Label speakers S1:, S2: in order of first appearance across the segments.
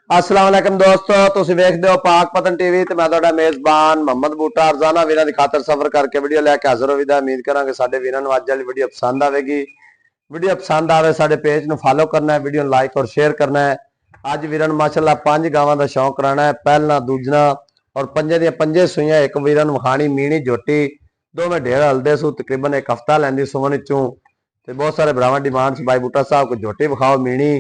S1: अस्सलाम वालेकुम दोस्तों, तुसीं वेखदे हो पाक पतन टीवी ते मैं तुहाडा मेज़बान मोहम्मद बूटा रोजाना वीरां दी खातर सफर करके वीडियो लैके हाजिर हो विदा। उम्मीद करांगे साडे वीरां नूं अज वाली वीडियो पसंद आवेगी। वीडियो पसंद आवे साडे पेज नूं फॉलो करना है, वीडियो लाइक और शेयर करना है। अज वीरां नूं माशाअल्लाह 5 गावां दा शौक कराना है, पहला दूजना और पंजे दी पंजे सूइयां एक वीरां नूं विखाणी मीणी झोटी दोवें ढेर हलदे सू, तकरीबन एक हफ्ता लैंदी सुमन विचों ते बहुत सारे भरावां डिमांड भाई बूटा साहब को झोटी विखाओ मीणी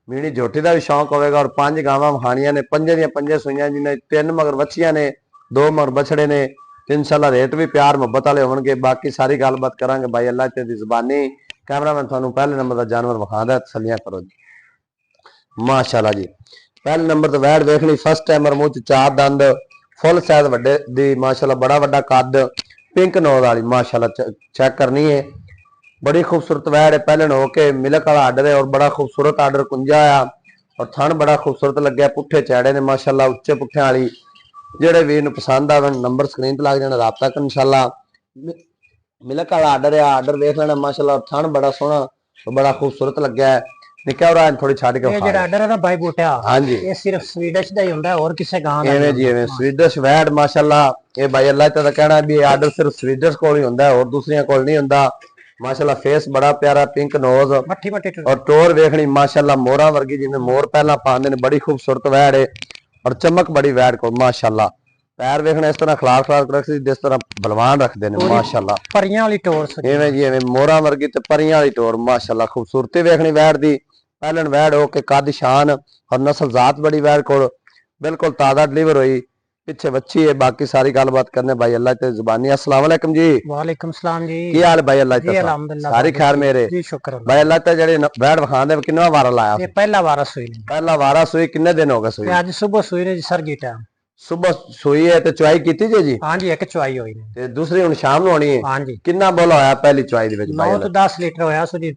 S1: मीणी झोटी का भी शौक होगा। और 5 गावां विखाणियां ने, पंजे दी पंजे सूइयां जिन्हें 3 मगर बछियां ने, 2 मगर बछड़े ने। इंशाअल्लाह रेट भी प्यार मुहब्बत वाले होणगे। बाकी सारी गलबात करांगे भाई अल्लाह ते दी ज़ुबानी। कैमरामैन तुहानूं पहले नंबर का जानवर विखांदा, तसल्लियां करो जी। माशाअल्लाह जी, पहले नंबर तो वैड़ वेख ली, फर्स्ट टाइमर, मुंह च 4 दंद, फुल साइज वड्डे दी माशाअल्लाह, बड़ा वड्डा कद, पिंक नोज वाली माशाअल्लाह चेक करनी है। बड़ी खूबसूरत वैड़ है, पहले होके मिलक वाला आर्डर है और बड़ा खूबसूरत आर्डर कुंजा आया और थन बड़ा खूबसूरत लगे। पुट्ठे चैड़े ने माशाअल्लाह, उच्चे पुट्ठे वाली। जेड़े वीर नूं पसंद आवे नंबर स्क्रीन पर लग जाना, राबता कर इंशाअल्लाह। मिलक वाला आर्डर है, आर्डर देख लेना माशाअल्लाह। थन बड़ा सोहना और बड़ा खूबसूरत लग्या है। निक्का और थोड़ी छाड़ के
S2: ये जेड़ा आर्डर है ना भाई बूटा,
S1: हाँ जी,
S2: ये सिर्फ स्वीडिश दा ही हुंदा है और किसे गांव दा
S1: एवें जी एवें स्वीडिश वैड़ माशाअल्लाह। ये भाई अल्लाह दा कहना है भी आर्डर सिर्फ स्वीडिश कोल ही हुंदा है और दूसरियां कोल नहीं हुंदा। माशाअल्लाह फेस बड़ा प्यारा, पिंक नोज और टोर वेखनी माशाअल्लाह मोरा वर्गी, जिन्हें मोर पहला पांदे ने। बड़ी खूबसूरत वैड़ है और चमक बड़ी वैड़ को माशाअल्लाह। पैर वेखना इस तरह खलार खलार रख जिस तरह बलवान रखते हैं माशाअल्लाह।
S2: परियां वाली टोर
S1: इवें जी इवें मोरा वर्गी ते परियां वाली टोर माशाअल्लाह। खूबसूरती वेखनी वैड़ दी, पहलन वैड़ हो के कद शान और नस्ल जात बड़ी वैड़ को, बिल्कुल ताजा डिलीवर हुई, पिछे बच्ची है। बाकी सारी गलबात करने भाई अल्लाह ते जुबानी। अस्सलाम वालेकुम जी।
S2: वालेकुम सलाम जी।
S1: की हाल भाई अल्लाह ते? सारी खैर मेरे
S2: जी, शुक्र
S1: भाई अल्लाह ते। जेड़े वैड़ विखांदे किन्ना वारा लाया?
S2: ये पहला वारा सुई ने।
S1: पहला वारा सुई किन्ने दिन हो गए सुई?
S2: आज सुबह सुई ने जी, सरगी टाइम
S1: सुबह सुई है ते चुआई कीती जी?
S2: हां जी, एक चुआई होई ने
S1: ते दूसरी हुन शाम नु होनी है।
S2: हां जी।
S1: किन्ना बोला होया पहली चुआई दे विच?
S2: 9 तो 10 लीटर होया सो जी।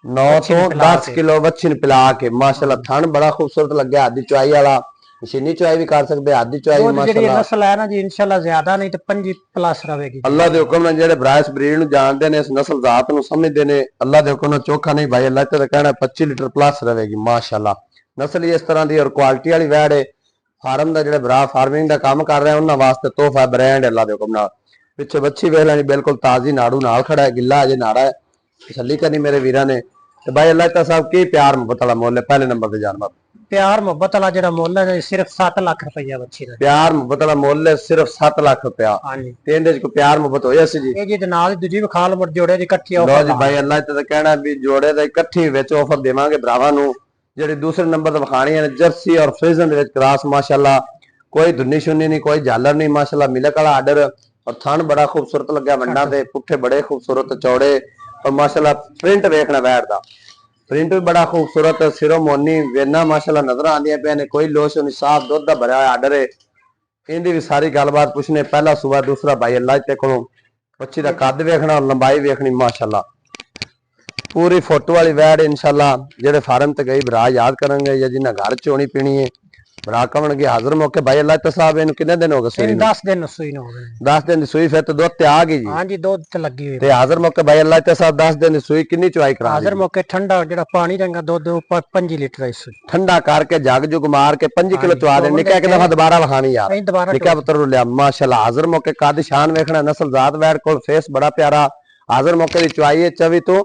S1: 9 तो 10 किलो बच्ची पिला के माशाअल्लाह। थन बड़ा खूबसूरत लग्या। आधी चुआई वाला, मशीनी चुआई भी कर सकते, आधी चुआई माशाअल्लाह।
S2: नस्ल है ना जी, इंशाअल्लाह ज्यादा नहीं तो 5 प्लस रहेगी
S1: अल्लाह दे हुक्म नाल। जेड़े ब्राइस ब्रीड नु जानदे ने, इस नस्ल जात नु समझदे ने, अल्लाह दे हुक्म नाल चोखा नहीं भाई अल्लाह ते कहना 25 लीटर प्लस रहेगी माशाअल्लाह। नस्ल ही इस तरह दी और क्वालिटी वाली वैड़ है। फार्म दा जेड़े भरा फार्मिंग दा काम कर रहे हैं उन्हां वास्ते तोहफा ब्रांड अल्लाह दे हुक्म नाल। पिछे बच्ची वेख लैनी, बिल्कुल ताजी, नाड़ू नाल खड़ा है, गिल्ला अजे नाड़ा है। तसल्ली करनी मेरे वीरां ने। ते भाई अल्लाह ता साहब की प्यार मुहब्बत वाला मोल है पहले नंबर ते जानवर?
S2: प्यार मुहब्बत वाला जेड़ा मोल है सिर्फ 7 लाख रुपया बच्ची दा।
S1: प्यार मुहब्बत वाला मोल है सिर्फ 7 लाख रुपया।
S2: हां जी।
S1: ते इंदे च कोई प्यार मुहब्बत होया सी जी?
S2: ये जी नाल दूजी विखाल मुड़ जोड़े दी इकट्ठी
S1: लो
S2: ऑफर
S1: जी भाई अल्लाह ते कहना भी जोड़े दा इकट्ठी विच ऑफर देवांगे भरावां नूं। जेड़ी दूसरे नंबर ते विखाणियां ने जर्सी और फ्रीजन दे विच क्रॉस माशाअल्लाह। कोई धुन्नी शुन्नी नहीं, कोई झालर नहीं माशाअल्लाह। मिलक वाला आर्डर और थन बड़ा खूबसूरत लग्या, वंडा ते पुट्ठे बड़े खूबसूरत चौड़े और माशाअल्लाह। प्रिंट वेखना वैड़ दा, प्रिंट भी बड़ा खूबसूरत, सिरों मोनी वेना माशाअल्लाह नजर आंदियां पे ने। कोई लोश नहीं, साफ दुध दा भरया आर्डर है। इनदी भी सारी गलबात पुछने, पहला सुबह दूसरा भाई अल्लाह ते कोलों। बच्ची दा कद वेखना और लंबाई वेखनी माशाअल्लाह। पूरी फोटो वाली वैड़ इंशाअल्लाह। जेड़े फार्म ते गई भरा याद करेंगे या जिन्हें घर च होनी पीनी है भरा कवणगे हाजिर मौके भाई अल्लाह ते साहब। इन्हू कितने दिन हो गए सुई?
S2: 10 दिन सुई हो गए।
S1: 10 दिन दी सुई, फिर तो दुध ते आ गई जी?
S2: हां जी, दुध ते लगी हुई
S1: ते हाजिर मौके भाई अल्लाह ते साहब 10 दिन दी सुई किन्नी चुआई करा?
S2: हाजिर मौके ठंडा जेड़ा पानी रंगा दुध 5 लीटर है सुई।
S1: ठंडा करके जग जुग मार के 5 किलो चुआ दे। निका एक दफा दोबारा विखानी यार, निका पुत्र लिया माशाअल्लाह। हाजिर मौके कद शान वेखना, नस्ल जात वैड़ कोल, फेस बड़ा प्यारा। हाजिर मौके दी चुआई है 24 तो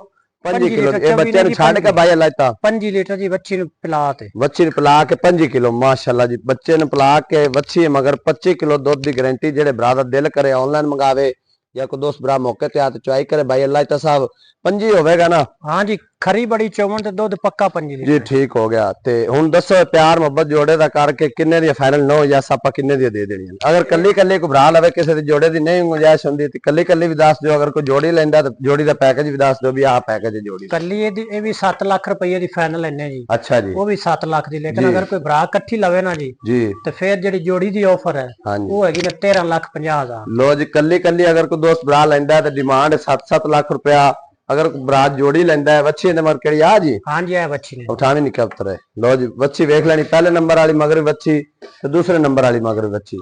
S1: 5 किलो। ये बच्चे नु छाड़ के भाई अल्लाह ता
S2: 5 लीटर जी बच्ची नु पिला ते,
S1: बच्ची पिला के 5 किलो माशाअल्लाह जी। बच्चे नु पिला के बच्ची मगर 25 किलो दुध दी गारंटी। जेड़े भरा दा दिल करे ऑनलाइन मंगावे या कोई दोस्त भरा मौके ते आ ते चुआई करे भाई अल्लाह ता साहब 5 होवेगा ना?
S2: हां जी, खरी बड़ी चौवन ते दुध पक्का 5 लीटर
S1: जी। ठीक हो गया। ते हुन दसो प्यार मोहब्बत जोड़े दा करके किन्ने दी फाइनल नो या सापा किन्ने दी दे देनी? अगर कल्ली कल्ली को भरा लवे किसी दी जोड़े दी नहीं गुंजाइश हुंदी ते कल्ली कल्ली भी दस दो। अगर कोई जोड़ी लैंदा ते जोड़ी दा पैकेज भी दस दो भी आ पैकेज है जोड़ी
S2: कल्ली ये भी 7 लाख रुपये दी फाइनल लेने जी।
S1: अच्छा जी,
S2: वो भी 7 लाख दी। लेकिन अगर कोई भरा इकट्ठी लवे ना जी
S1: जी
S2: तो फिर जेड़ी जोड़ी दी ऑफर है वो हैगी ना 13 लाख 50 हजार।
S1: लो जी, कल्ली कल्ली अगर कोई दोस्त भरा लैंदा ते डिमांड 7-7 लाख रुपया। अगर बरात जोड़ी लेंदा है वच्छी ने मर केड़ी आ जी? हां जी, है वच्छी ने उठानी नहीं कब्तर है। लो जी, वच्छी वेख लेनी, पहले नंबर वाली मगर वच्छी ते दूसरे नंबर वाली मगर वच्छी।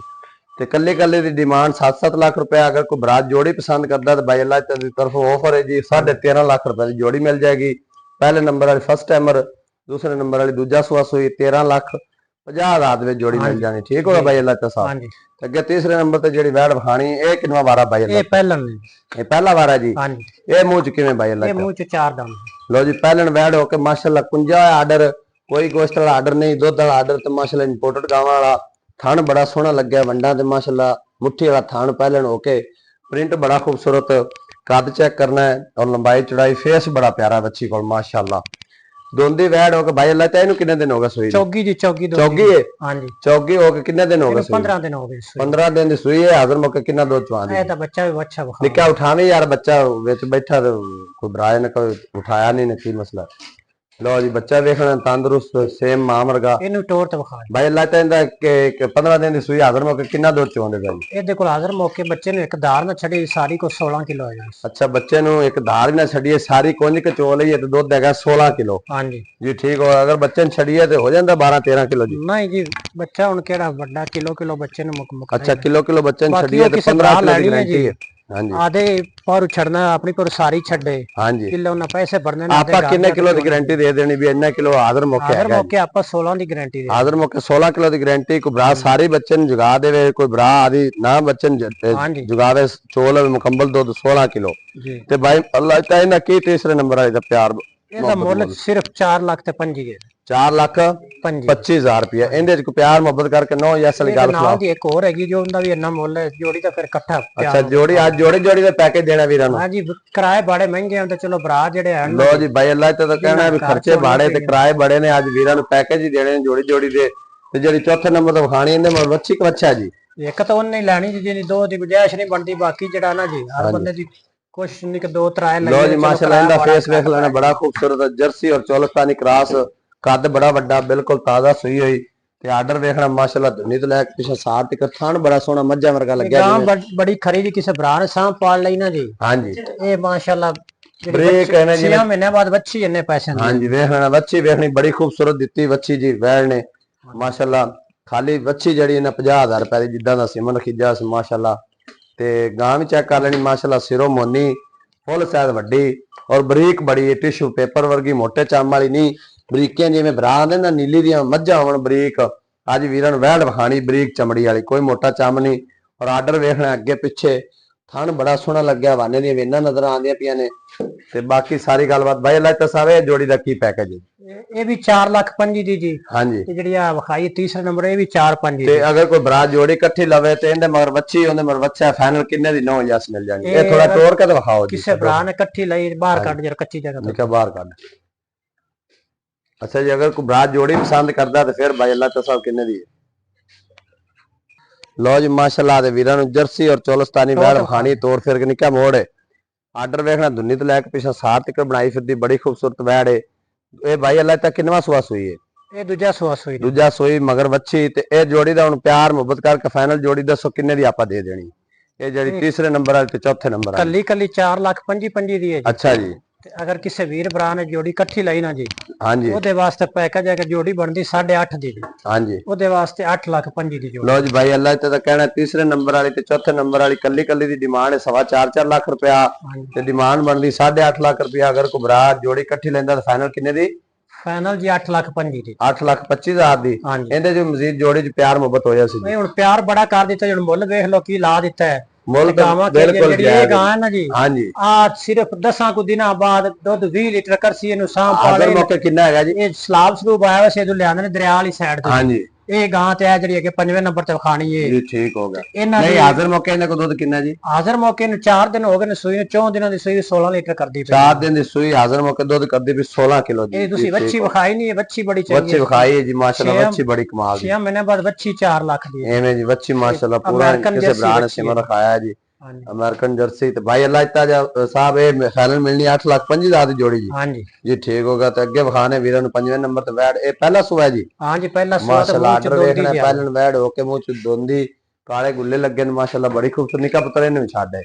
S1: ते कल्ले कल्ले दी डिमांड 7-7 लाख रुपया। अगर कोई बरात जोड़ी पसंद करदा तो भाई अल्लाह की तरफ ऑफर है जी 13.5 लाख रुपए की जोड़ी मिल जाएगी। पहले नंबर वाली फर्स्ट टाइमर, दूसरे नंबर वाली दूजा सुआ सुई 13 लाख 50,000 ਦੇ ਵਿੱਚ ਜੋੜੀ ਮਿਲ ਜਾਣੀ। ਠੀਕ ਹੋਗਾ ਬਾਈ ਅੱਲਾਹ ਸਾਹਿਬ।
S2: ਹਾਂਜੀ
S1: ਅੱਗੇ ਤੀਸਰੇ ਨੰਬਰ ਤੇ ਜਿਹੜੀ ਵੈੜ ਵਿਖਾਣੀ ਇਹ ਕਿੰਨਾ ਵਾਰਾ ਬਾਈ ਅੱਲਾਹ?
S2: ਇਹ ਪਹਿਲਣ ਨੇ।
S1: ਇਹ ਪਹਿਲਾ ਵਾਰਾ ਜੀ।
S2: ਹਾਂਜੀ
S1: ਇਹ ਮੂੰਹ ਚ ਕਿਵੇਂ ਬਾਈ ਅੱਲਾਹ?
S2: ਇਹ ਮੂੰਹ ਚ 4 ਦੰਦ।
S1: ਲੋ ਜੀ ਪਹਿਲਣ ਵੈੜ ਹੋ ਕੇ ਮਾਸ਼ਾਅੱਲਾ ਕੁੰਜਾ ਹੋਇਆ ਆਰਡਰ, ਕੋਈ ਗੋਸ਼ਤ ਵਾਲਾ ਆਰਡਰ ਨਹੀਂ, ਦੁੱਧ ਵਾਲਾ ਆਰਡਰ ਤੇ ਮਾਸ਼ਾਅੱਲਾ ਇੰਪੋਰਟਡ ਗਾਵਾਂ ਵਾਲਾ ਥਣ ਬੜਾ ਸੋਹਣਾ ਲੱਗਿਆ ਵੰਡਾਂ ਤੇ ਮਾਸ਼ਾਅੱਲਾ ਮੁੱਠੀ ਵਾਲਾ ਥਣ ਪਹਿਲਣ ਹੋ ਕੇ ਪ੍ਰਿੰਟ ਬੜਾ ਖੂਬਸੂਰਤ, ਕੱਦ ਚੈੱਕ ਕਰਨਾ है और लंबाई चौड़ाई फेस बड़ा प्यारा बच्ची को माशाल्लाह। दोंदी वैड हो के भाई अल्लाह ताला कितने दिन हो गए सुई?
S2: चौगी जी चौगी
S1: चौगी है।
S2: हां जी
S1: चौगी हो के कितने दिन हो गए?
S2: 15 दिन हो गए।
S1: 15 दिन दी सुई है। हाजिर मौके कितना दूध चवा दी?
S2: ए तो बच्चा भी अच्छा बखा
S1: निका उठावे यार, बच्चा विच बैठा तो कोई भराए ने कोई उठाया नहीं ने, की मसला? लो जी बच्चा देखना तंदुरुस्त सेम मां वर्गा।
S2: इनु टोर ते बखा
S1: भाई अल्लाह ताला के 15 दिन दी सुई हाजिर मौके कितना दूध चवांदे भाई?
S2: ਇਹਦੇ ਕੋਲ ਹਾਜ਼ਰ ਮੌਕੇ ਬੱਚੇ ਨੂੰ ਇੱਕ ਧਾਰ ਨਾ ਛੱਡੀ ਸਾਰੀ ਕੋ 16 ਕਿਲੋ ਹੈ।
S1: अच्छा बच्चे नु एक धार ना छड़िए सारी कुंज के चो लईए तो दूध देगा 16 किलो।
S2: हाँ जी
S1: जी ठीक हो। अगर बच्चे ने छड़िए तो हो जाता 12-13 किलो जी।
S2: नहीं जी ਬੱਚਾ ਹੁਣ ਕਿਹੜਾ ਵੱਡਾ ਕਿਲੋ बच्चे ਨੂੰ ਮੁੱਕ
S1: अच्छा किलो बच्चे ने छड़िए तो 15 किलो की गारंटी है। हाँ जी
S2: आधे पर छड़ना अपनी पर सारी छड़े।
S1: हाँ जी
S2: किलो ना पैसे भरने ना
S1: आपा कितने किलो की गारंटी दे देनी भी? इतना किलो हाजिर मौके
S2: हाजिर मौके आपा 16 की गारंटी दे।
S1: हाजिर मौके 16 किलो की गारंटी। कोई भरा सारी बच्चे ने जुगा देवे, कोई भरा आदि ना बच्चे ने जुगावे चोल मुकम्मल दूध 16 किलो
S2: जी।
S1: ते भाई अल्लाह ताला की तीसरे नंबर वाले दा प्यार
S2: ਇਹਦਾ ਮੁੱਲ ਸਿਰਫ 4 ਲੱਖ ਤੇ 5 ਹੈ।
S1: 4,25,000 रुपया। ਇਹਦੇ ਚ ਕੋਈ ਪਿਆਰ ਮੁਹੱਬਤ ਕਰਕੇ ਨੋ ਯੈਸ ਵਾਲੀ ਗੱਲ ਸੁਣਾਓ।
S2: ਦੀ ਇੱਕ ਹੋਰ ਹੈਗੀ ਜੋ ਉਹਦਾ ਵੀ ਇੰਨਾ ਮੁੱਲ ਹੈ ਜੋੜੀ ਦਾ ਫਿਰ ਇਕੱਠਾ।
S1: ਅੱਛਾ ਜੋੜੀ ਅੱਜ ਜੋੜੀ ਦਾ ਪੈਕੇਜ ਦੇਣਾ ਵੀਰਾਂ ਨੂੰ।
S2: ਹਾਂ ਜੀ ਕਿਰਾਏ ਬਾੜੇ ਮਹਿੰਗੇ ਹੁੰਦੇ, ਚਲੋ ਭਰਾ ਜਿਹੜੇ ਹਨ।
S1: ਲੋ ਜੀ ਭਾਈ ਅੱਲਾਹ ਤੇ ਤਾਂ ਕਹਿਣਾ ਵੀ ਖਰਚੇ ਬਾੜੇ ਤੇ ਕਿਰਾਏ ਬੜੇ ਨੇ, ਅੱਜ ਵੀਰਾਂ ਨੂੰ ਪੈਕੇਜ ਹੀ ਦੇਣੇ ਨੇ ਜੋੜੀ ਦੇ। ਤੇ ਜਿਹੜੀ ਚੌਥੇ ਨੰਬਰ ਤੇ ਵਿਖਾਣੀ ਇਹਦੇ ਮਨ ਵੱਛੀ ਕਵੱਛਾ ਜੀ।
S2: ਇੱਕ ਤਾਂ ਉਹਨੇ ਹੀ ਲੈਣੀ ਜਿਹਦੀ ਦੋ ਦੀ ਗੁੰਜਾਇਸ਼ ਨਹੀਂ ਬਣਦੀ, ਬਾਕੀ ਜਿਹੜਾ ਨਾ ਜੀ ਹਰ ਬੰਦੇ ਦੀ कोशिश नहीं कि 2-3
S1: लो जी माशाल्लाह इंदा फेस देख लेना बड़ा खूबसूरत है। जर्सी और चौलस्तानी क्रॉस, कद बड़ा बड़ा, बिल्कुल ताजा सुई हुई ते आर्डर देखना माशाल्लाह धुनी तो लैक पिछे सार तक थान बड़ा सोहना मज्जा वर्गा लगया जी।
S2: बड़ी खरीदी किसी भरा ने सांप पाल लई ना जी। हां जी ये माशाल्लाह
S1: ब्रेक है ना जी।
S2: 6 महीने बाद बच्ची इन्ने पैसे।
S1: हां जी देखना बच्ची देखनी बड़ी खूबसूरत दित्ती बच्ची जी वैड़ ने माशाल्लाह। खाली बच्ची जड़ी ने 50,000 रुपए दी जिद्दां दा सिमन खिजा माशाल्लाह। ते गां भी चेक कर लेनी माशाल्लाह। सिरों मोनी फुल साइज वड्डी और बरीक बड़ी है, टिश्यू पेपर वर्गी मोटे चाम वाली नहीं, बरीकियां जिवें भरा दे ना नीली दियां मज्जां होण बरीक। अज वीरां नूं वैड़ विखाणी बरीक चमड़ी वाली, कोई मोटा चम नहीं। और आर्डर वेखना अगे पिछे थन बड़ा सोहना लग्या, वाने दी वेना नजर आंदियां पियां ने। ते बाकी सारी गलबात भाई अल्लाह तसावे जोड़ी दा की पैकेज है?
S2: ये भी 4,05,000 दी जी। हां जी ते जेड़ी आ विखाई तीसरे नंबर ये भी 4,05,000
S1: ते अगर कोई भरा जोड़ी इकट्ठी लवे ते इहदे मगर बच्ची ओंदे मगर बच्चा फाइनल कितने दी 9,000 मिल जानी? ये थोड़ा तोड़ के दिखाओ जी। किसे
S2: भरा ने इकट्ठी लई बाहर काट जरा कच्ची जगह
S1: निका बाहर काट। अच्छा जी अगर कोई भरा जोड़ी पसंद करदा ते फिर भाई अल्लाह तसाव कितने दी है? लो जी माशाल्लाह दे वीरां नूं जर्सी और चौलस्तानी वैड़ विखाणी तोड़ फिर के निका मोड़ है। आर्डर वेखना धुनी तो लैके पिछा सार तक बनाई फिरदी बड़ी खूबसूरत वैड़ है। ये भाई अल्लाह तक किनवा सुआ सुई है?
S2: ये दूजा सुई
S1: दूजा सुई मगर बच्ची ते ए जोड़ी दा हुण प्यार मुहब्बत करके फाइनल जोड़ी दसो किन्ने दी आपा दे देनी? ये जेडी तीसरे नंबर वाली ते चौथे नंबर वाली
S2: कल्ली 4,25,000 दी है जी।
S1: अच्छा जी
S2: अगर किसी वीर भरा ने जोड़ी इकट्ठी लाई ना जी।
S1: हां जी
S2: ओदे वास्ते पैकेज है कि जोड़ी बनदी 8.5 दी। हां जी ओदे वास्ते 8,05,000 दी जोड़ी।
S1: लो जी भाई अल्लाह ते कहना तीसरे नंबर वाली ते चौथे नंबर वाली कल्ली दी डिमांड है 4.5 लाख रुपया ते डिमांड बनदी 8.5 लाख रुपया। अगर कोई भरा जोड़ी इकट्ठी लेंदा ते फाइनल किन्ने दी?
S2: फाइनल जी 8,05,000 दी।
S1: 8,25,000 दी। इहदे जो मजीद जोड़ी च प्यार मोहब्बत होया सी
S2: नहीं हुण प्यार बड़ा कर दित्ता हुण मुੱਲ ਵੇਖ ਲੋ ਕੀ ਲਾ ਦਿੱਤਾ है।
S1: ਮੁੱਲ बिल्कुल
S2: ये गां ना जी।
S1: हां जी
S2: आज सिर्फ 10 ਕੁ ਦਿਨਾਂ ਬਾਅਦ ਦੁੱਧ 20 ਲੀਟਰ ਕਰਸੀ ਇਹਨੂੰ ਸਾਂਭ
S1: ਪਾਲੇ। ਆਦਰ ਮੌਕੇ ਕਿੰਨਾ ਹੈਗਾ ਜੀ?
S2: ਇਹ ਸਲਾਬ ਸਲੂਬ ਆਇਆ ਵਸੇ ਇਹਨੂੰ ਲਿਆਂਦੇ ਨੇ ਦਰਿਆ ਵਾਲੀ ਸਾਈਡ ਤੋਂ।
S1: हां जी
S2: ਇਹ ਗਾਂ ਤੇ ਆ ਜਿਹੜੀ ਅੱਗੇ 5ਵੇਂ ਨੰਬਰ ਤੇ ਵਿਖਾਣੀ ਏ
S1: ਜੀ। ਠੀਕ ਹੋ ਗਿਆ। ਨਹੀਂ ਹਾਜ਼ਰ ਮੌਕੇ ਇਹਨਾਂ ਕੋ ਦੁੱਧ ਕਿੰਨਾ ਜੀ?
S2: ਹਾਜ਼ਰ ਮੌਕੇ ਨੂੰ 4 ਦਿਨ ਹੋ ਗਏ ਨੇ ਸੂਈ ਨੂੰ, 4 ਦਿਨਾਂ ਦੀ ਸੂਈ 16 ਲੀਟਰ ਕਰਦੀ ਪਈ।
S1: 4 ਦਿਨ ਦੀ ਸੂਈ ਹਾਜ਼ਰ ਮੌਕੇ ਦੁੱਧ ਕਰਦੀ ਵੀ 16 ਕਿਲੋ ਦੀ।
S2: ਇਹ ਤੁਸੀਂ ਵੱਛੀ ਵਿਖਾਈ ਨਹੀਂ, ਇਹ ਵੱਛੀ ਬੜੀ ਚੰਗੀ
S1: ਵੱਛੀ ਵਿਖਾਈ ਹੈ ਜੀ ਮਾਸ਼ਾਅੱਲਾ। ਵੱਛੀ ਬੜੀ ਕਮਾਲ ਦੀ।
S2: 6 ਮਹੀਨੇ ਬਾਅਦ ਵੱਛੀ 4 ਲੱਖ ਦੀ
S1: ਐਵੇਂ ਜੀ ਵੱਛੀ ਮਾਸ਼ਾਅੱਲਾ ਪੂਰਾ ਕਿਸੇ ਭਰਾ ਨੇ ਸਿਮਰ ਰਖਾਇਆ ਜੀ। अमेरिकन जर्सी तो भाई अल्लाह इतना साहब ये फाइनल मिलनी 8,05,000 दी जोड़ी जी। हां जी जी ठीक होगा। तो अगे विखाने वीरां नूं 5वें नंबर ते वैड़ ये पहला सुआ जी। हां जी पहला सुआ माशाल्लाह आर्डर देखना पहलन वैड़ होके मुंह च दोंदी काले गुल्ले लगे ने माशाल्लाह बड़ी खूबसूरत निका पुत्र इहने छाड़ है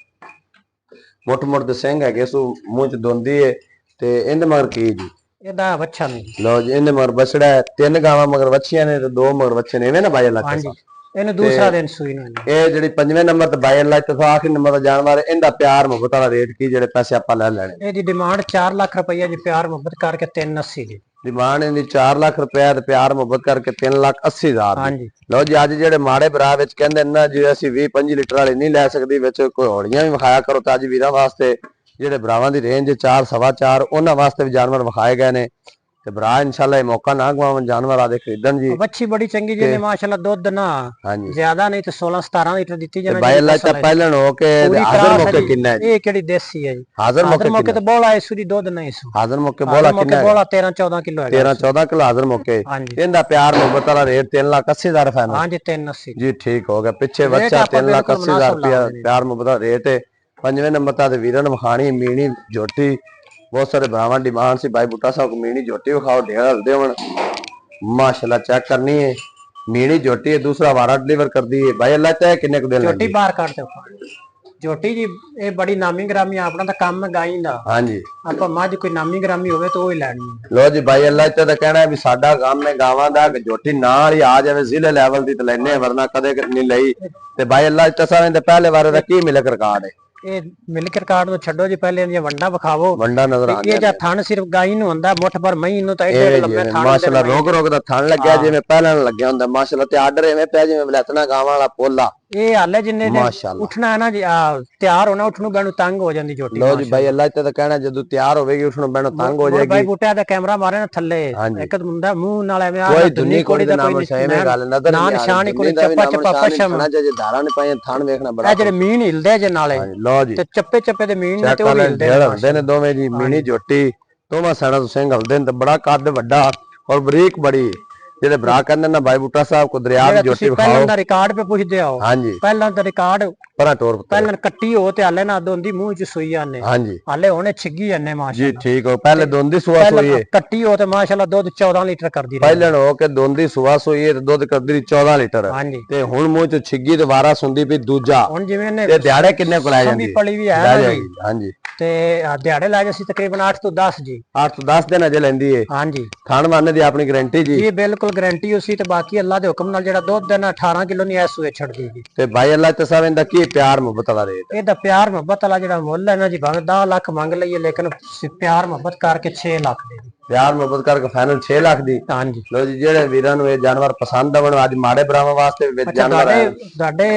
S1: मुठ मुठ दे सिंह है सो मुंह च दोंदी है ते इहदे मगर की जी? ਇਹਦਾ ਵੱਛਾ ਨਹੀਂ। ਲੋ ਜੀ ਇਹਨੇ ਮਗਰ ਬਛੜਾ ਹੈ, 3 ਗਾਵਾਂ ਮਗਰ ਵੱਛੀਆਂ ਨੇ ਤੇ 2 ਮਗਰ ਵੱਛੇ ਨੇ। ਐਵੇਂ ਨਾ ਬਾਈ ਅੱਲਾਹ। ਹਾਂਜੀ ਇਹਨੂੰ ਦੂਸਰਾ ਦਿਨ ਸੂਈ ਨੂੰ। ਇਹ ਜਿਹੜੀ 5ਵੇਂ ਨੰਬਰ ਤੇ ਬਾਈ ਅੱਲਾਹ ਤੇ ਆਖਰੀ ਨੰਬਰ ਦਾ ਜਾਨਵਰ ਇਹਦਾ ਪਿਆਰ ਮੁਹੱਬਤ ਵਾਲਾ ਰੇਟ ਕੀ ਜਿਹੜੇ ਪੈਸੇ ਆਪਾਂ ਲੈ ਲੈਣੇ? ਇਹਦੀ ਡਿਮਾਂਡ 4 ਲੱਖ ਰੁਪਈਆ ਜੀ। ਪਿਆਰ ਮੁਹੱਬਤ ਕਰਕੇ 380 ਦੀ। ਡਿਮਾਂਡ ਇਹਦੀ 4 ਲੱਖ ਰੁਪਏ ਤੇ ਪਿਆਰ ਮੁਹੱਬਤ ਕਰਕੇ 3,80,000 ਦੀ।
S2: ਹਾਂਜੀ
S1: ਲਓ ਜੀ ਅੱਜ ਜਿਹੜੇ ਮਾੜੇ ਭਰਾ ਵਿੱਚ ਕਹਿੰਦੇ ਨਾ ਜੀ ਅਸੀਂ 20-25 ਲੀਟਰ ਵਾਲੇ ਨਹੀਂ ਲੈ ਸਕਦੇ, ਵਿੱਚ ਘੋੜੀਆਂ ਵੀ ਵਿਖਾਇਆ ਕਰੋ, ਤਾਂ ਅੱਜ ਵੀਰਾਂ ਵਾਸਤੇ ਜਿਹੜੇ ਭਰਾਵਾਂ ਦੀ ਰੇਂਜ 4 ਸਵਾ 4 ਉਹਨਾਂ ਵਾਸਤੇ ਵੀ ਜਾਨਵਰ ਵਿਖਾਏ ਗਏ ਨੇ। ਤੇ ਭਰਾ ਇਨਸ਼ਾਅੱਲਾ ਇਹ ਮੌਕਾ ਨਾ ਗਵਾਉਣ, ਜਾਨਵਰ ਆਦੇ ਖਰੀਦਣ ਜੀ।
S2: ਬੱਚੀ ਬੜੀ ਚੰਗੀ ਜੀ ਨੇ ਮਾਸ਼ਾਅੱਲਾ, ਦੁੱਧ ਨਾ
S1: ਹਾਂਜੀ
S2: ਜ਼ਿਆਦਾ ਨਹੀਂ ਤੇ 16-17 ਲੀਟਰ ਦਿੱਤੀ ਜਾਣਾ।
S1: ਬਾਈ ਅੱਲਾ ਤਾਂ ਪਹਿਲਾਂ ਹੋ ਕੇ ਹਾਜ਼ਰ ਮੌਕੇ ਕਿੰਨਾ ਹੈ ਜੀ?
S2: ਇਹ ਕਿਹੜੀ ਦੇਸੀ ਹੈ ਜੀ?
S1: ਹਾਜ਼ਰ
S2: ਮੌਕੇ ਤੇ ਬੋਲਾ ਇਸ ਦੀ ਦੁੱਧ ਨਹੀਂ ਸੂ।
S1: ਹਾਜ਼ਰ ਮੌਕੇ ਬੋਲਾ ਕਿੰਨਾ ਹੈ?
S2: ਬੋਲਾ 13-14 ਕਿਲੋ ਹੈ।
S1: 13-14 ਕਿਲੋ ਹਾਜ਼ਰ ਮੌਕੇ। ਇਹਦਾ ਪਿਆਰ ਮੁਹੱਬਤ ਵਾਲਾ ਰੇਟ 3,80,000 ਫਾਈਨਲ।
S2: ਹਾਂਜੀ 380
S1: ਜੀ ਠੀਕ ਹੋ ਗਿਆ। ਪਿੱਛੇ ਬੱਚਾ 3,80,000 ਰੁਪਇਆ ਪਿਆਰ ਮੁਹੱਬਤ ਦਾ ਰੇਟ ਹੈ। 5ਵੇਂ ਨੰਬਰ ਤੇ ਵੀਰਾਂ ਨੂੰ ਵਿਖਾਣੀ ਮੀਣੀ ਝੋਟੀ। ਬਹੁਤ ਸਾਰੇ ਭਰਾਵਾਂ डिमांड सी भाई बूटा साहब को मीनी झोटी विखाओ, ढेर हल्दे होन माशाल्लाह चेक करनी है। मीनी झोटी है, दूसरा वारा डिलीवर कर दी है भाई। अल्लाह चाहे किन्ने को दिन
S2: झोटी बाहर काट दो। झोटी जी ये बड़ी नामी ग्रामी अपना तो काम है गाई दा।
S1: हां जी
S2: आप मज कोई नामी ग्रामी होवे तो वो ही लैनी है।
S1: लो जी भाई अल्लाह ते कहना है भी साडा काम है गावां दा, झोटी नाल ही आ जावे जिले लेवल दी ते लेने, वरना कदे नहीं लई। ते भाई अल्लाह ते सारे दे पहले वारे दा की मिलक रिकॉर्ड है?
S2: ਇਹ ਮਿਲਕ ਰਿਕਾਰਡ ਨੂੰ ਛੱਡੋ ਜੀ, ਪਹਿਲੇ ਇਹ ਵੰਡਾ ਵਿਖਾਵੋ।
S1: ਵੰਡਾ ਨਜ਼ਰ ਆ ਗਿਆ।
S2: ਇਹ ਜਾਂ ਥਣ ਸਿਰਫ ਗਾਈ ਨੂੰ ਹੁੰਦਾ, ਮੁੱਠ ਪਰ ਮਹੀਂ ਨੂੰ ਤਾਂ ਐਡੇ ਲੰਮੇ ਥਣ
S1: ਮਾਸ਼ਾਅੱਲਾ ਰੋਗ ਦਾ ਥਣ ਲੱਗਿਆ ਜਿਵੇਂ ਪਹਿਲਾਂ ਲੱਗਿਆ ਹੁੰਦਾ ਮਾਸ਼ਾਅੱਲਾ। ਤੇ ਆਰਡਰ ਐਵੇਂ ਪਿਆ ਜਿਵੇਂ ਬਲੈਤਨਾ ਗਾਵਾਂ ਵਾਲਾ ਪੋਲਾ। ਇਹ ਹਾਲੇ ਜਿੰਨੇ ਉੱਠਣਾ ਹੈ ਨਾ ਜੀ, ਤਿਆਰ ਹੋਣਾ ਉੱਠ ਨੂੰ ਬੈਣੂ ਤੰਗ ਹੋ ਜਾਂਦੀ ਝੋਟੀ। ਲੋ ਜੀ ਭਾਈ ਅੱਲਾਹ ਤੇ ਤਾਂ ਕਹਿਣਾ ਜਦੋਂ ਤਿਆਰ ਹੋਵੇਗੀ ਉੱਠ ਨੂੰ ਬੈਣੂ ਤੰਗ ਹੋ ਜਾਏਗੀ।
S2: ਭਾਈ ਬੂਟਿਆਂ ਦਾ ਕੈਮਰਾ ਮਾਰੇ ਨਾ ਥੱਲੇ, ਇੱਕ ਮੁੰਡਾ ਮੂੰਹ ਨਾਲ ਐਵੇਂ ਆ
S1: ਕੋਈ ਦੁਨੀ ਕੋੜੀ ਦਾ ਕੋਈ ਐਵੇਂ ਗੱਲ ਨਜ਼ਰ
S2: ਨਾ ਨਿਸ਼ਾਨ ਹੀ ਕੋਈ ਚੱਪਾ ਚੱਪਾ ਪਸ਼ਮ
S1: ਨਾ ਜੇ ਧਾਰਾਂ ਨੇ ਪਾਏ ਥਣ ਵੇਖਣਾ ਬੜਾ।
S2: ਇਹ ਜਿਹੜੇ ਮੀਨ ਹਿਲਦੇ ਜੇ ਨਾਲੇ
S1: ਲੋ ਜੀ
S2: ਤੇ ਚੱਪੇ ਚੱਪੇ ਦੇ ਮੀਨ ਨੇ ਤੇ ਉਹ
S1: ਹਿਲਦੇ ਨੇ ਦੋਵੇਂ ਜੀ। ਮੀਨੀ ਝੋਟੀ ਦੋਵਾਂ ਸਾਈਡਾਂ ਤੋਂ ਸਿੰਘ ਹਲਦੇ ਨੇ ਤੇ ਬੜਾ ਕੱਦ ਵੱਡਾ ਔਰ ਬਰੀਕ ਬੜੀ। ਜਿਹੜੇ ਭਰਾ ਕਹਿੰਦੇ ਨਾ ਭਾਈ ਬੂਟਾ ਸਾਹਿਬ ਕੋ ਦਰਿਆ ਦੀ ਝੋਟੀ ਵਿਖਾਓ।
S2: ਪਹਿਲਾਂ ਦਾ ਰਿਕਾਰਡ पे ਪੁੱਛਦੇ ਆਓ।
S1: ਹਾਂਜੀ
S2: ਪਹਿਲਾਂ ਦਾ ਰਿਕਾਰਡ
S1: ਪਰਾਂ ਟੋਰ
S2: ਪਹਿਲਾਂ ਕੱਟੀ ਹੋ ਤੇ ਹਾਲੇ ਨਾ ਦੋਂਦੀ ਮੂੰਹ ਚ ਸੂਈ ਆਨੇ।
S1: ਹਾਂਜੀ
S2: ਹਾਲੇ ਹੁਣੇ ਛਿੱਗੀ ਆਨੇ ਮਾਸ਼ਾਅੱਲਾ।
S1: ਜੀ ਠੀਕ ਹੋ। ਪਹਿਲੇ ਦੋਂਦੀ ਸੁਆ ਸੋਈ ਹੈ,
S2: ਕੱਟੀ ਹੋ ਤੇ ਮਾਸ਼ਾਅੱਲਾ ਦੁੱਧ 14 ਲੀਟਰ ਕਰਦੀ ਰਹੀ।
S1: ਪਹਿਲਾਂ ਹੋ ਕੇ ਦੋਂਦੀ ਸੁਆ ਸੋਈ ਹੈ ਤੇ ਦੁੱਧ ਕਰਦੀ 14 ਲੀਟਰ।
S2: ਹਾਂਜੀ
S1: ਤੇ ਹੁਣ ਮੂੰਹ ਚ ਛਿੱਗੀ ਤੇ ਵਾਰਾ ਸੁੰਦੀ ਵੀ ਦੂਜਾ।
S2: ਹੁਣ ਜਿਵੇਂ ਨੇ
S1: ਤੇ ਦਿਹਾੜੇ ਕਿੰਨੇ ਕੋ ਲੈ ਜਾਂਦੀ?
S2: ਪਲੀ ਵੀ ਹੈ ਨਾ ਜੀ।
S1: ਹਾਂਜੀ
S2: ਤੇ ਦਿਹਾੜੇ ਲੈ ਜਾਂਦੀ ਤਕਰੀਬਨ 8 ਤੋਂ 10 ਜੀ।
S1: 8 ਤੋਂ 10 ਦਿਨ ਅਜੇ ਲੈਂਦੀ ਹੈ।
S2: ਹਾਂਜੀ
S1: ਖਾਣ ਵਾਨੇ ਦੀ ਆਪਣੀ ਗਾਰੰਟੀ ਜੀ।
S2: ਇਹ ਬਿਲਕੁਲ ਗਾਰੰਟੀ ਉਸੀ ਤੇ ਬਾਕੀ ਅੱਲਾ ਦੇ ਹੁਕਮ ਨਾਲ ਜਿਹੜਾ ਦੁੱਧ ਦੇਣਾ 18 ਕਿਲੋ ਨਹੀਂ ਐਸ ਸੂਏ ਛੱਡਦੀ ਜੀ।
S1: ਤੇ ਭਾਈ ਅੱਲਾ ਤੇ ਸਾਹਿਬ ਇਹਦਾ ਕੀ ਪਿਆਰ ਮੁਹੱਬਤ ਵਾਲਾ ਰੇਟ?
S2: ਇਹਦਾ ਪਿਆਰ ਮੁਹੱਬਤ ਵਾਲਾ ਜਿਹੜਾ ਮੁੱਲ ਹੈ ਨਾ ਜੀ, ਭਾਵੇਂ 10 ਲੱਖ ਮੰਗ ਲਈਏ ਲੇਕਿਨ ਪਿਆਰ ਮੁਹੱਬਤ ਕਰਕੇ 6 ਲੱਖ ਦੇ ਦੀ।
S1: ਪਿਆਰ ਮੁਹੱਬਤ ਕਰਕੇ ਫਾਈਨਲ 6 ਲੱਖ ਦੀ।
S2: ਹਾਂਜੀ
S1: ਲੋ ਜੀ ਜਿਹੜੇ ਵੀਰਾਂ ਨੂੰ ਇਹ ਜਾਨਵਰ ਪਸੰਦ ਆਵਣ, ਅੱਜ ਮਾੜੇ ਭਰਾਵਾਂ ਵਾਸਤੇ ਵਿੱਚ ਜਾਨਵਰ ਹੈ।
S2: ਤੁਹਾਡੇ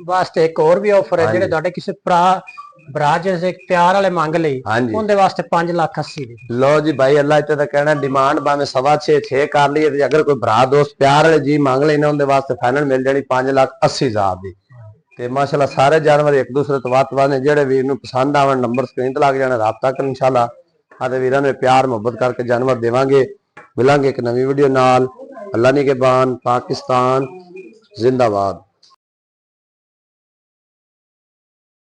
S2: ਵਾਸਤੇ ਇੱਕ ਹੋਰ ਵੀ ਆਫਰ ਹੈ। ਜਿਹੜੇ ਤੁਹਾਡੇ ਕਿਸੇ ਭਰਾ ਜੇ ਪਿਆਰ ਵਾਲੇ ਮੰਗ ਲਈ ਉਹਦੇ ਵਾਸਤੇ 5,80,000 ਦੀ।
S1: ਲੋ ਜੀ ਭਾਈ ਅੱਲਾ ਇੱਥੇ ਤਾਂ ਕਹਿਣਾ ਡਿਮਾਂਡ ਭਾਵੇਂ 6.5 ਕਰ ਲਈਏ ਤੇ ਅਗਰ ਕੋਈ ਭਰਾ ਦੋਸਤ ਪਿਆਰ ਵਾਲੇ ਜੀ ਮੰਗ ਲੈਣਾ ਉਹਦੇ ਵਾਸਤੇ ਫਾਈਨਲ ਮਿਲ ਜਾਣੀ 5,80,000 ਦੀ। ਤੇ ਮਾਸ਼ਾਅੱਲਾ ਸਾਰੇ ਜਾਨਵਰ ਇੱਕ ਦੂਸਰੇ ਤੋਂ ਵੱਧ ਨੇ। ਜਿਹੜੇ ਵੀਰ ਨੂੰ ਪਸੰਦ ਆਵਣ ਨੰਬਰ ਸਕਰੀਨ ਤੇ ਲੱਗ ਜਾਣਾ, ਰਾਬਤਾ ਕਰਨ ਇਨਸ਼ਾਅੱਲਾ। ਆਦੇ ਵੀਰਾਂ ਨੂੰ ਪਿਆਰ ਮੁਹੱਬਤ ਕਰਕੇ ਜਾਨਵਰ ਦੇਵਾਂਗੇ। ਮਿਲਾਂਗੇ ਇੱਕ ਨਵੀਂ ਵੀਡੀਓ ਨਾਲ। ਅੱਲਾ ਨਿਗਹਿਬਾਨ। ਪਾਕਿस्तान जिंदाबाद।